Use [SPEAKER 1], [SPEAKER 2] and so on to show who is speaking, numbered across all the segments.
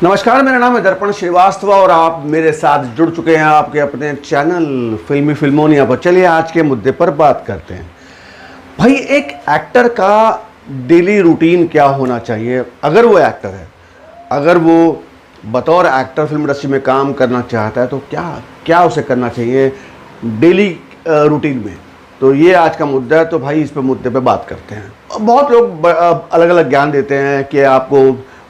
[SPEAKER 1] नमस्कार, मेरा नाम है दर्पण श्रीवास्तव और आप मेरे साथ जुड़ चुके हैं आपके अपने चैनल फिल्मी फिल्मोनिया पर। चलिए आज के मुद्दे पर बात करते हैं। भाई, एक एक्टर का डेली रूटीन क्या होना चाहिए? अगर वो एक्टर है, अगर वो बतौर एक्टर फिल्म इंडस्ट्री में काम करना चाहता है तो क्या क्या उसे करना चाहिए डेली रूटीन में? तो ये आज का मुद्दा है। तो भाई इस पर मुद्दे पे बात करते हैं। बहुत लोग अलग अलग ज्ञान देते हैं कि आपको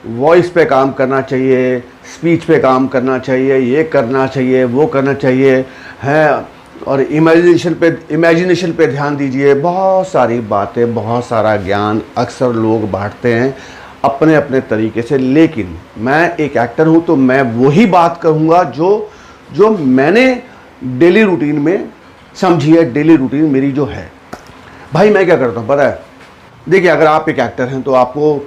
[SPEAKER 1] वॉइस पे काम करना चाहिए, स्पीच पे काम करना चाहिए, ये करना चाहिए, वो करना चाहिए है, और इमेजिनेशन पे ध्यान दीजिए। बहुत सारी बातें, बहुत सारा ज्ञान अक्सर लोग बांटते हैं अपने अपने तरीके से। लेकिन मैं एक एक्टर हूँ तो मैं वही बात कहूँगा जो मैंने डेली रूटीन में समझी है। डेली रूटीन मेरी जो है, भाई मैं क्या करता हूँ पता है? देखिए, अगर आप एक एक्टर हैं तो आपको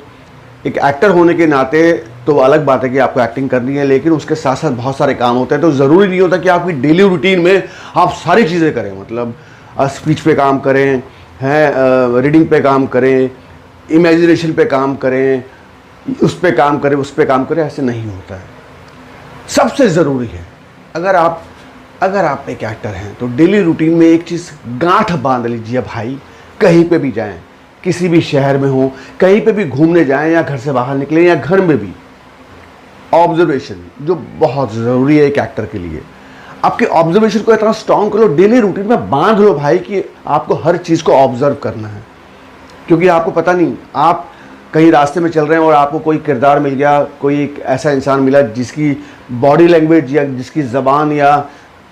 [SPEAKER 1] एक एक्टर होने के नाते तो अलग बात है कि आपको एक्टिंग करनी है, लेकिन उसके साथ साथ बहुत सारे काम होते हैं। तो ज़रूरी नहीं होता कि आपकी डेली रूटीन में आप सारी चीज़ें करें। मतलब स्पीच पे काम करें, हैं, रीडिंग पे काम करें, इमेजिनेशन पे काम करें, उस पे काम करें, उस पे काम करें, ऐसे नहीं होता है। सबसे ज़रूरी है, अगर आप एक एक्टर हैं तो डेली रूटीन में एक चीज़ गांठ बांध लीजिए भाई। कहीं पे भी जाएं, किसी भी शहर में हो, कहीं पे भी घूमने जाएं या घर से बाहर निकलें या घर में भी, ऑब्जर्वेशन जो बहुत ज़रूरी है एक एक्टर के लिए। आपके ऑब्जर्वेशन को इतना स्ट्रॉन्ग करो, डेली रूटीन में बांध लो भाई कि आपको हर चीज़ को ऑब्जर्व करना है। क्योंकि आपको पता नहीं, आप कहीं रास्ते में चल रहे हैं और आपको कोई किरदार मिल गया, कोई एक ऐसा इंसान मिला जिसकी बॉडी लैंग्वेज या जिसकी ज़बान या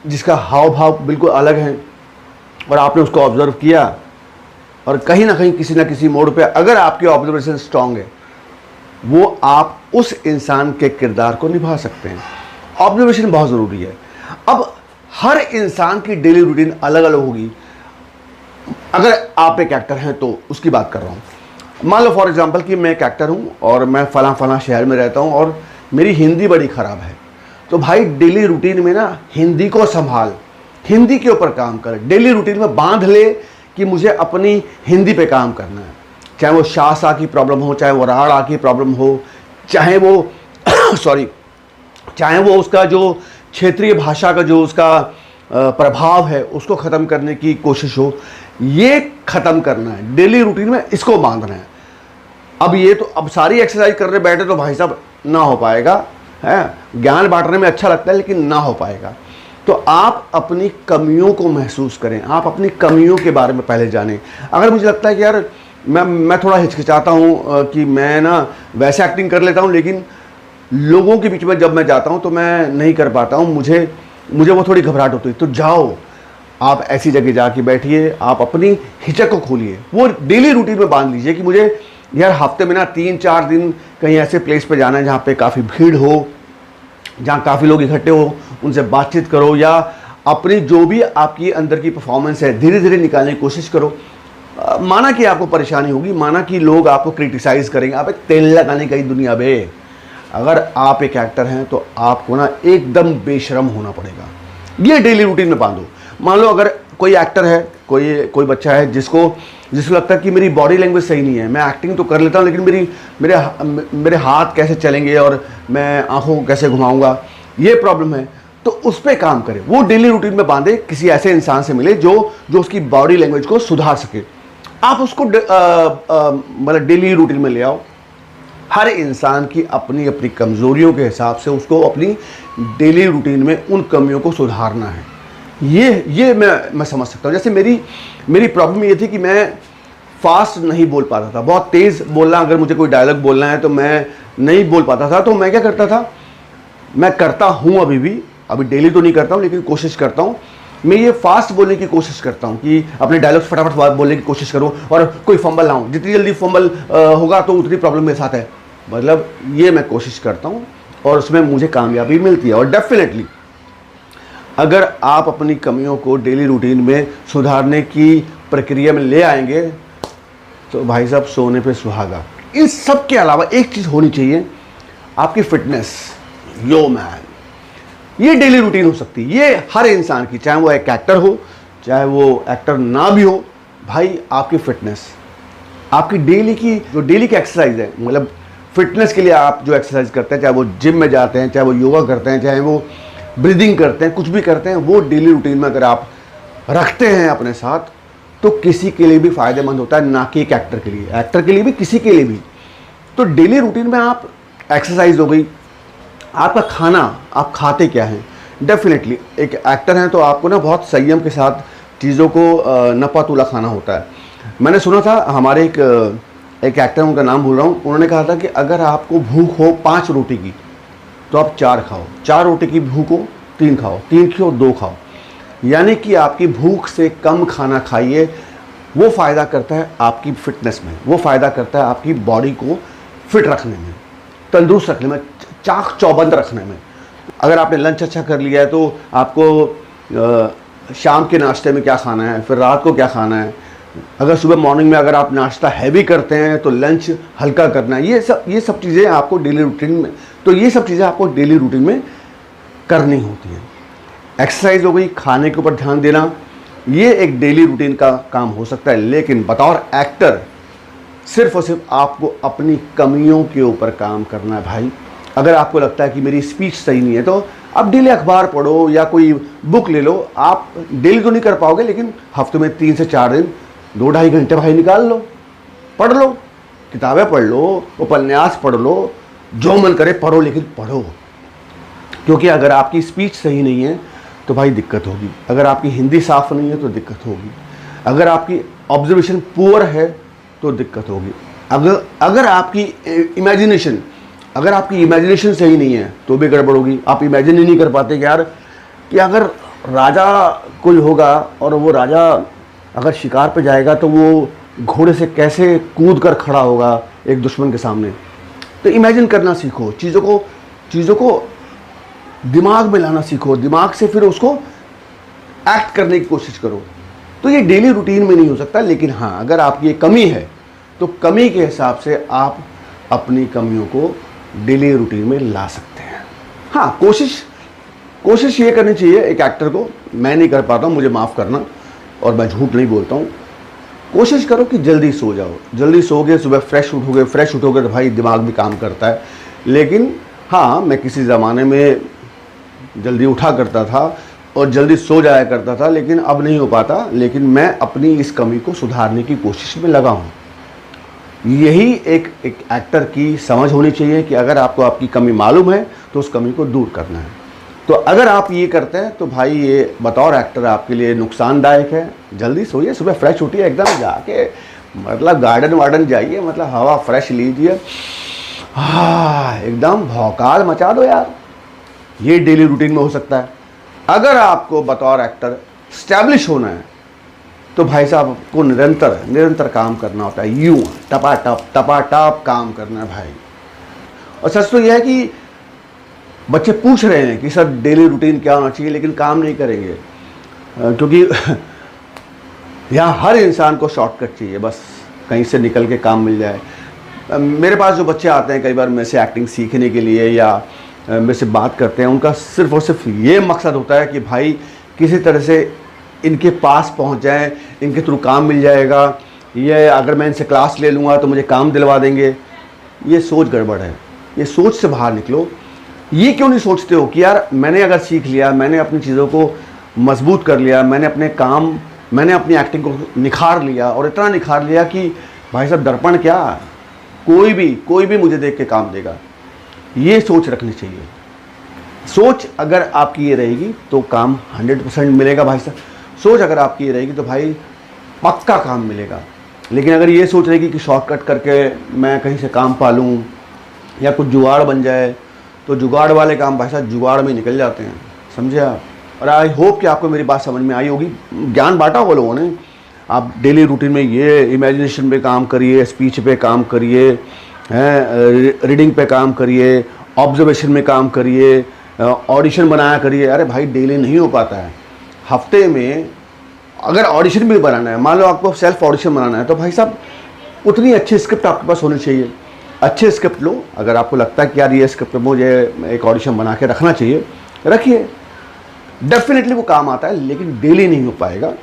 [SPEAKER 1] जिसका हाव भाव बिल्कुल अलग है, और आपने उसको ऑब्जर्व किया, और कहीं ना कहीं किसी ना किसी मोड़ पे अगर आपकी ऑब्जर्वेशन स्ट्रांग है, वो आप उस इंसान के किरदार को निभा सकते हैं। ऑब्जर्वेशन बहुत ज़रूरी है। अब हर इंसान की डेली रूटीन अलग अलग होगी। अगर आप एक एक्टर हैं तो उसकी बात कर रहा हूँ। मान लो फॉर एग्जांपल कि मैं एक एक्टर हूँ और मैं फला शहर में रहता हूँ और मेरी हिंदी बड़ी ख़राब है। तो भाई डेली रूटीन में ना हिंदी को संभाल, हिंदी के ऊपर काम कर। डेली रूटीन में बांध ले कि मुझे अपनी हिंदी पे काम करना है। चाहे वो शाह की प्रॉब्लम हो, चाहे वो राड़ा की प्रॉब्लम हो, चाहे वो चाहे वो उसका जो क्षेत्रीय भाषा का जो उसका प्रभाव है उसको ख़त्म करने की कोशिश हो, ये ख़त्म करना है। डेली रूटीन में इसको बांधना है। अब सारी एक्सरसाइज करने बैठे तो भाई साहब ना हो पाएगा है। ज्ञान बांटने में अच्छा लगता है लेकिन ना हो पाएगा। तो आप अपनी कमियों को महसूस करें, आप अपनी कमियों के बारे में पहले जानें। अगर मुझे लगता है कि यार मैं थोड़ा हिचकिचाता हूँ कि मैं ना वैसे एक्टिंग कर लेता हूँ, लेकिन लोगों के बीच में जब मैं जाता हूँ तो मैं नहीं कर पाता हूँ, मुझे वो थोड़ी घबराहट होती है। तो जाओ, आप ऐसी जगह जाके बैठिए, आप अपनी हिचक को खोलिए, वो डेली रूटीन में बांध लीजिए कि मुझे यार हफ्ते में ना 3-4 दिन कहीं ऐसे प्लेस पे जाना है जहाँ पे काफ़ी भीड़ हो, जहाँ काफ़ी लोग इकट्ठे हो, उनसे बातचीत करो, या अपनी जो भी आपकी अंदर की परफॉर्मेंस है धीरे धीरे निकालने की कोशिश करो। माना कि आपको परेशानी होगी, माना कि लोग आपको क्रिटिसाइज़ करेंगे, आप एक तेल लगाने का ही दुनिया बे। अगर आप एक एक्टर हैं तो आपको ना एकदम बेशरम होना पड़ेगा। ये डेली रूटीन में बांधो। मान लो अगर कोई एक्टर है, कोई बच्चा है जिसको लगता है कि मेरी बॉडी लैंग्वेज सही नहीं है, मैं एक्टिंग तो कर लेता हूँ लेकिन मेरे हाथ कैसे चलेंगे और मैं आंखों को कैसे घुमाऊंगा, ये प्रॉब्लम है, तो उस पर काम करें। वो डेली रूटीन में बांधे, किसी ऐसे इंसान से मिले जो उसकी बॉडी लैंग्वेज को सुधार सके। आप उसको मतलब डेली रूटीन में ले आओ। हर इंसान की अपनी अपनी कमज़ोरियों के हिसाब से उसको अपनी डेली रूटीन में उन कमियों को सुधारना है। ये मैं समझ सकता हूँ। जैसे मेरी प्रॉब्लम ये थी कि मैं फास्ट नहीं बोल पाता था, बहुत तेज़ बोलना, अगर मुझे कोई डायलॉग बोलना है तो मैं नहीं बोल पाता था। तो मैं क्या करता था, मैं करता हूँ अभी डेली तो नहीं करता हूँ लेकिन कोशिश करता हूँ, मैं ये फास्ट बोलने की कोशिश करता हूँ कि अपने डायलॉग्स फटाफट बोलने की कोशिश करूँ और कोई फंबल ना हो। जितनी जल्दी फंबल होगा तो उतनी प्रॉब्लम मेरे साथ है। मतलब ये मैं कोशिश करता हूँ और उसमें मुझे कामयाबी मिलती है। और डेफिनेटली अगर आप अपनी कमियों को डेली रूटीन में सुधारने की प्रक्रिया में ले आएंगे तो भाई साहब सोने पे सुहागा। इन सब के अलावा एक चीज़ होनी चाहिए, आपकी फिटनेस। यो मैन, ये डेली रूटीन हो सकती है, ये हर इंसान की, चाहे वो एक एक्टर हो चाहे वो एक्टर ना भी हो। भाई आपकी फिटनेस, आपकी डेली की एक्सरसाइज है, मतलब फिटनेस के लिए आप जो एक्सरसाइज करते हैं, चाहे वो जिम में जाते हैं, चाहे वो योगा करते हैं, चाहे वो ब्रीदिंग करते हैं, कुछ भी करते हैं, वो डेली रूटीन में अगर आप रखते हैं अपने साथ, तो किसी के लिए भी फ़ायदेमंद होता है, ना कि एक एक्टर के लिए, एक्टर के लिए भी, किसी के लिए भी। तो डेली रूटीन में आप एक्सरसाइज हो गई, आपका खाना, आप खाते क्या हैं। डेफिनेटली एक एक्टर हैं तो आपको ना बहुत संयम के साथ चीज़ों को नपा तुला खाना होता है। मैंने सुना था, हमारे एक एक्टर, उनका नाम भूल रहा हूँ, उन्होंने कहा था कि अगर आपको भूख हो 5 रोटी की तो आप 4 खाओ, 4 रोटी की भूख हो 3 खाओ, 3 की हो 2 खाओ। यानी कि आपकी भूख से कम खाना खाइए, वो फ़ायदा करता है आपकी फिटनेस में, वो फ़ायदा करता है आपकी बॉडी को फिट रखने में, तंदुरुस्त रखने में, चाक चौबंद रखने में। अगर आपने लंच अच्छा कर लिया है तो आपको शाम के नाश्ते में क्या खाना है, फिर रात को क्या खाना है। अगर सुबह मॉर्निंग में अगर आप नाश्ता हैवी करते हैं तो लंच हल्का करना है। ये सब चीज़ें आपको डेली रूटीन में, तो ये सब चीज़ें आपको डेली रूटीन में करनी होती हैं। एक्सरसाइज हो गई, खाने के ऊपर ध्यान देना, ये एक डेली रूटीन का काम हो सकता है। लेकिन बतौर एक्टर सिर्फ और सिर्फ आपको अपनी कमियों के ऊपर काम करना है भाई। अगर आपको लगता है कि मेरी स्पीच सही नहीं है तो आप डेली अखबार पढ़ो या कोई बुक ले लो। आप डेली तो नहीं कर पाओगे, लेकिन हफ्ते में 3 से 4 दिन 2-2.5 घंटे भाई निकाल लो, पढ़ लो, किताबें पढ़ लो, उपन्यास पढ़ लो, जो मन करे पढ़ो, लेकिन पढ़ो। क्योंकि अगर आपकी स्पीच सही नहीं है तो भाई दिक्कत होगी, अगर आपकी हिंदी साफ नहीं है तो दिक्कत होगी, अगर आपकी ऑब्जर्वेशन पुअर है तो दिक्कत होगी, अगर आपकी इमेजिनेशन सही नहीं है तो भी गड़बड़ होगी। आप इमेजिन ही नहीं कर पाते कि यार कि अगर राजा कोई होगा और वो राजा अगर शिकार पे जाएगा तो वो घोड़े से कैसे कूद कर खड़ा होगा एक दुश्मन के सामने। तो इमेजिन करना सीखो, चीज़ों को दिमाग में लाना सीखो, दिमाग से फिर उसको एक्ट करने की कोशिश करो। तो ये डेली रूटीन में नहीं हो सकता, लेकिन हाँ, अगर आपकी ये कमी है तो कमी के हिसाब से आप अपनी कमियों को डेली रूटीन में ला सकते हैं। हाँ, कोशिश ये करनी चाहिए एक एक्टर को, मैं नहीं कर पाता हूँ, मुझे माफ़ करना, और मैं झूठ नहीं बोलता हूँ। कोशिश करो कि जल्दी सो जाओ, जल्दी सोगे, सुबह फ्रेश उठोगे तो भाई दिमाग भी काम करता है। लेकिन हाँ, मैं किसी ज़माने में जल्दी उठा करता था और जल्दी सो जाया करता था, लेकिन अब नहीं हो पाता। लेकिन मैं अपनी इस कमी को सुधारने की कोशिश में लगा हूँ। यही एक एक्टर की समझ होनी चाहिए कि अगर आपको आपकी कमी मालूम है तो उस कमी को दूर करना है। तो अगर आप ये करते हैं तो भाई ये बतौर एक्टर आपके लिए नुकसानदायक है। जल्दी सोइए, सुबह फ्रेश उठिए, एकदम जाके मतलब गार्डन वार्डन जाइए, मतलब हवा फ्रेश लीजिए, हाँ एकदम भौकाल मचा दो यार। ये डेली रूटीन में हो सकता है। अगर आपको बतौर एक्टर स्टैब्लिश होना है तो भाई साहब आपको निरंतर काम करना होता है, यूं टपाटप काम करना है भाई। और सच तो यह है कि बच्चे पूछ रहे हैं कि सर डेली रूटीन क्या होना चाहिए, लेकिन काम नहीं करेंगे, क्योंकि यहाँ हर इंसान को शॉर्टकट चाहिए, बस कहीं से निकल के काम मिल जाए। मेरे पास जो बच्चे आते हैं कई बार मेरे से एक्टिंग सीखने के लिए या मेरे से बात करते हैं, उनका सिर्फ और सिर्फ ये मकसद होता है कि भाई किसी तरह से इनके पास पहुंच जाएं, इनके थ्रू काम मिल जाएगा, ये अगर मैं इनसे क्लास ले लूँगा तो मुझे काम दिलवा देंगे। ये सोच गड़बड़ है, ये सोच से बाहर निकलो। ये क्यों नहीं सोचते हो कि यार मैंने अगर सीख लिया, मैंने अपनी चीज़ों को मजबूत कर लिया, मैंने अपनी एक्टिंग को निखार लिया, और इतना निखार लिया कि भाई साहब दर्पण क्या, कोई भी मुझे देख के काम देगा। ये सोच रखनी चाहिए। सोच अगर आपकी ये रहेगी तो काम 100% मिलेगा भाई साहब। सोच अगर आपकी ये रहेगी तो भाई पक्का काम मिलेगा। लेकिन अगर ये सोच रहेगी कि शॉर्टकट करके मैं कहीं से काम पा लूँ या कुछ जुगाड़ बन जाए, तो जुगाड़ वाले काम भाई साहब जुगाड़ में निकल जाते हैं, समझे आप। और आई होप कि आपको मेरी बात समझ में आई होगी, ज्ञान बांटा होगा लोगों ने। आप डेली रूटीन में ये इमेजिनेशन पे काम करिए, स्पीच पे काम करिए, रीडिंग पे काम करिए, ऑब्जर्वेशन में काम करिए, ऑडिशन बनाया करिए। अरे भाई डेली नहीं हो पाता है। हफ्ते में अगर ऑडिशन भी बनाना है, मान लो आपको सेल्फ ऑडिशन बनाना है, तो भाई साहब उतनी अच्छी स्क्रिप्ट आपके पास होनी चाहिए। अच्छे स्क्रिप्ट लो। अगर आपको लगता है कि यार ये स्क्रिप्ट मुझे एक ऑडिशन बना के रखना चाहिए, रखिए, डेफिनेटली वो काम आता है। लेकिन डेली नहीं हो पाएगा।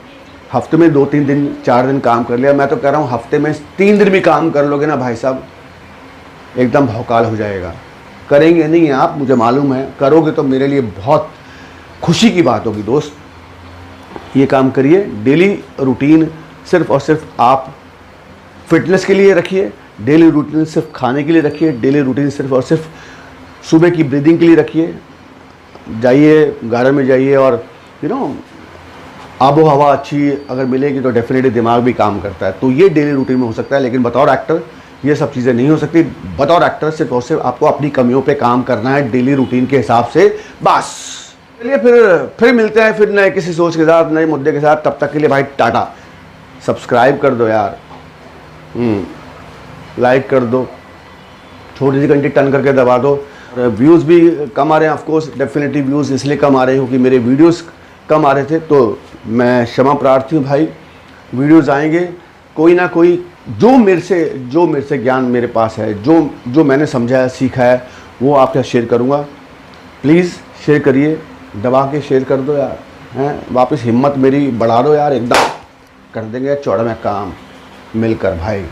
[SPEAKER 1] हफ्ते में 2-3 दिन 4 दिन काम कर लिया, मैं तो कह रहा हूँ हफ्ते में 3 दिन भी काम कर लोगे ना भाई साहब, एकदम भौकाल हो जाएगा। करेंगे नहीं आप, मुझे मालूम है, करोगे तो मेरे लिए बहुत खुशी की बात होगी दोस्त। ये काम करिए, डेली रूटीन सिर्फ और सिर्फ आप फिटनेस के लिए रखिए, डेली रूटीन सिर्फ खाने के लिए रखिए, डेली रूटीन सिर्फ और सिर्फ सुबह की ब्रीदिंग के लिए रखिए। जाइए गार्डन में जाइए और आबो हवा अच्छी अगर मिलेगी तो डेफिनेटली दिमाग भी काम करता है। तो ये डेली रूटीन में हो सकता है, लेकिन बतौर एक्टर ये सब चीज़ें नहीं हो सकती। बतौर एक्टर सिर्फ और सिर्फ आपको अपनी कमियों पे काम करना है डेली रूटीन के हिसाब से, बस। चलिए फिर मिलते हैं फिर नए किसी सोच के साथ, नए मुद्दे के साथ। तब तक के लिए भाई टाटा। सब्सक्राइब कर दो यार, लाइक कर दो, छोटी सी घंटी टन करके दबा दो। व्यूज़ भी कम आ रहे हैं, ऑफकोर्स डेफिनेटली व्यूज़ इसलिए कम आ रहे हैं क्योंकि मेरे वीडियोस कम आ रहे थे, तो मैं क्षमा प्रार्थी हूँ भाई। वीडियोस आएंगे, कोई ना कोई जो मेरे से ज्ञान मेरे पास है, जो मैंने समझा है, सीखा है, वो आपके साथ शेयर करूँगा। प्लीज़ शेयर करिए, दबा के शेयर कर दो यार, हैं। वापस हिम्मत मेरी बढ़ा दो यार, एकदम कर देंगे चौड़ा में काम मिलकर भाई।